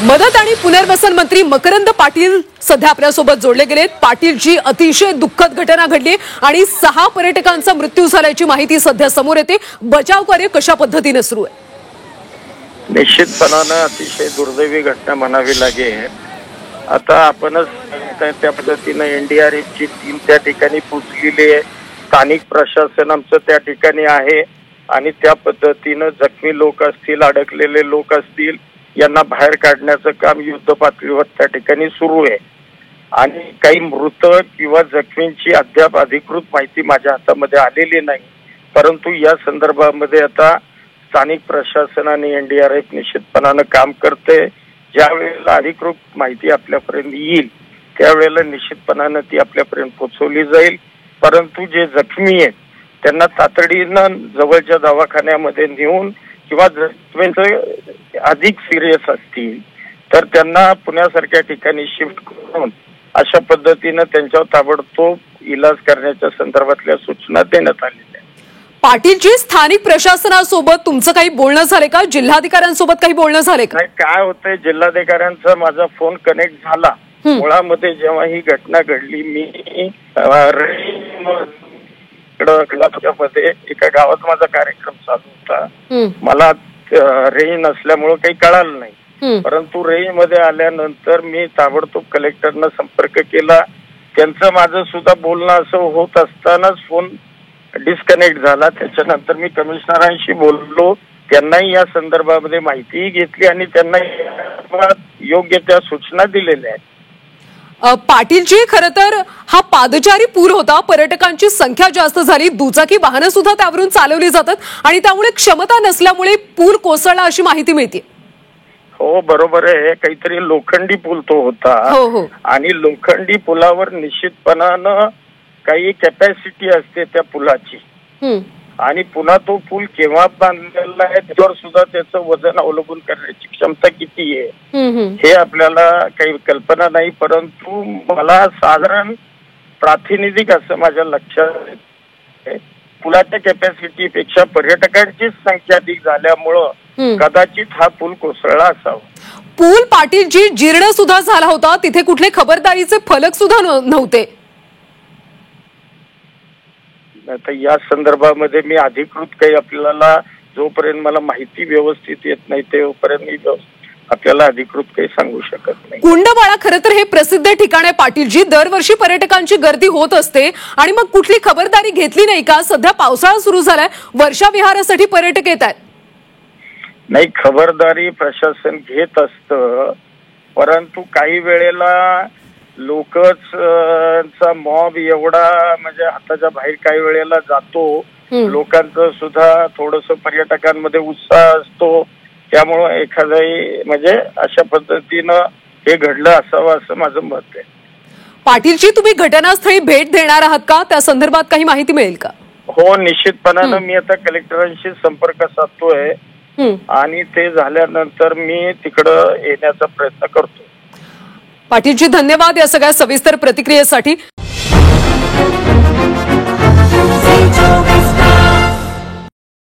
मदत आणि पुनर्वसन मंत्री मकरंद पाटील सध्या आपल्यासोबत जोडले गेलेत। पाटीलजी अतिशय दुःखद घटना घडली आणि 6 पर्यटकांचा मृत्यू झाल्याची माहिती सध्या समोर येते। बचाव कार्य कशा पद्धतीने सुरू आहे? निश्चितपणाने अतिशय दुर्दैवी घटना म्हणावी लागेल। आता आपणच त्या पद्धतीने एनडीआरएफची टीम त्या ठिकाणी पोहोचलेली आहे, स्थानिक प्रशासन आमचं त्या ठिकाणी आहे आणि त्या पद्धतीने जखमी लोक असतील, अडकलेले लोक असतील, यांना बाहेर काढण्याचं काम युद्ध पातळीवर त्या ठिकाणी सुरू आहे आणि काही मृत किंवा जखमींची अद्याप अधिकृत माहिती माझ्या हातामध्ये आलेली नाही। परंतु या संदर्भामध्ये आता स्थानिक प्रशासन आणि एनडीआरएफ निश्चितपणाने काम करते। ज्या वेळेला अधिकृत माहिती आपल्यापर्यंत येईल त्यावेळेला निश्चितपणाने ती आपल्यापर्यंत पोहोचवली जाईल। परंतु जे जखमी आहेत त्यांना तातडीनं जवळच्या दवाखान्यामध्ये नेऊन किंवा जखमींचे अधिक सिरियस असतील तर त्यांना पुण्यासारख्या ठिकाणी शिफ्ट करून अशा पद्धतीने त्यांच्यावर ताबडतोब इलाज करण्याच्या संदर्भातल्या सूचना देण्यात आलेल्या आहेत। पाटीलजी, स्थानिक प्रशासनासोबत तुमचं काही बोलणं झाले का? जिल्हाधिकाऱ्यांसोबत काही बोलणं झाले का? काय होतंय, जिल्हाधिकाऱ्यांचा माझा फोन कनेक्ट झाला। मुळामध्ये जेव्हा ही घटना घडली मी मध्ये एका गावात माझा कार्यक्रम चालू होता। मला रेंज नसल्यामुळे काही कळालं नाही, परंतु रेंज मध्ये आल्यानंतर मी ताबडतोब कलेक्टरना संपर्क केला। त्यांचं माझं सुद्धा बोलणं असं होत असतानाच फोन डिस्कनेक्ट झाला। त्याच्यानंतर मी कमिशनरांशी बोललो, त्यांनाही या संदर्भामध्ये माहितीही घेतली आणि त्यांना योग्य त्या सूचना दिलेल्या आहेत। पाटीलजी, खरं तर हा पादचारी पूल होता, पर्यटकांची संख्या जास्त झाली, दुचाकी वाहनं सुद्धा त्यावरून चालवली जातात आणि त्यामुळे क्षमता नसल्यामुळे पूल कोसळला अशी माहिती मिळते। हो, बरोबर आहे। काहीतरी लोखंडी पूल तो होता आणि लोखंडी पुलावर निश्चितपणानं काही कॅपॅसिटी असते त्या पुलाची आणि पुन्हा तो पूल केव्हा बांधलेला आहे त्यावर सुद्धा त्याचं वजन अवलंबून करण्याची क्षमता किती आहे हे आपल्याला काही कल्पना नाही। परंतु मला साधारण प्रातिनिधिक असं माझ्या लक्षात आहे, पुलाच्या कॅपॅसिटी पेक्षा पर्यटकांची संख्या अधिक झाल्यामुळं कदाचित हा पूल कोसळला असावा। पूल पाटीलजी जीर्ण सुद्धा झाला होता, तिथे कुठले खबरदारीचे फलक सुद्धा नव्हते। आता या संदर्भामध्ये मी अधिकृत काही आपल्याला जोपर्यंत मला माहिती व्यवस्थित येत नाही तोपर्यंत मी आपल्याला अधिकृत काही सांगू शकत नाही। कुंडवाळा खरं तर हे प्रसिद्ध ठिकाण आहे पाटीलजी, दरवर्षी पर्यटकांची गर्दी होत असते आणि मग कुठली खबरदारी घेतली नाही का? सध्या पावसाळा सुरू झालाय, वर्षा विहारासाठी पर्यटक येत आहेत। नाही, खबरदारी प्रशासन घेत असतं, परंतु काही वेळेला लोकचा मॉब एवढा म्हणजे हाताच्या बाहेर काही वेळेला जातो, लोकांचं सुद्धा थोडस पर्यटकांमध्ये उत्साह असतो, त्यामुळं एखादाही म्हणजे अशा पद्धतीनं हे घडलं असावं असं माझं मत आहे। पाटीलजी, तुम्ही घटनास्थळी भेट देणार आहात का? त्या संदर्भात काही माहिती मिळेल का? हो, निश्चितपणानं मी आता कलेक्टरांशी संपर्क साधतोय आणि ते झाल्यानंतर मी तिकडं येण्याचा प्रयत्न करतो। पाटीलजी, धन्यवाद या सगळ्या सविस्तर प्रतिक्रियेसाठी।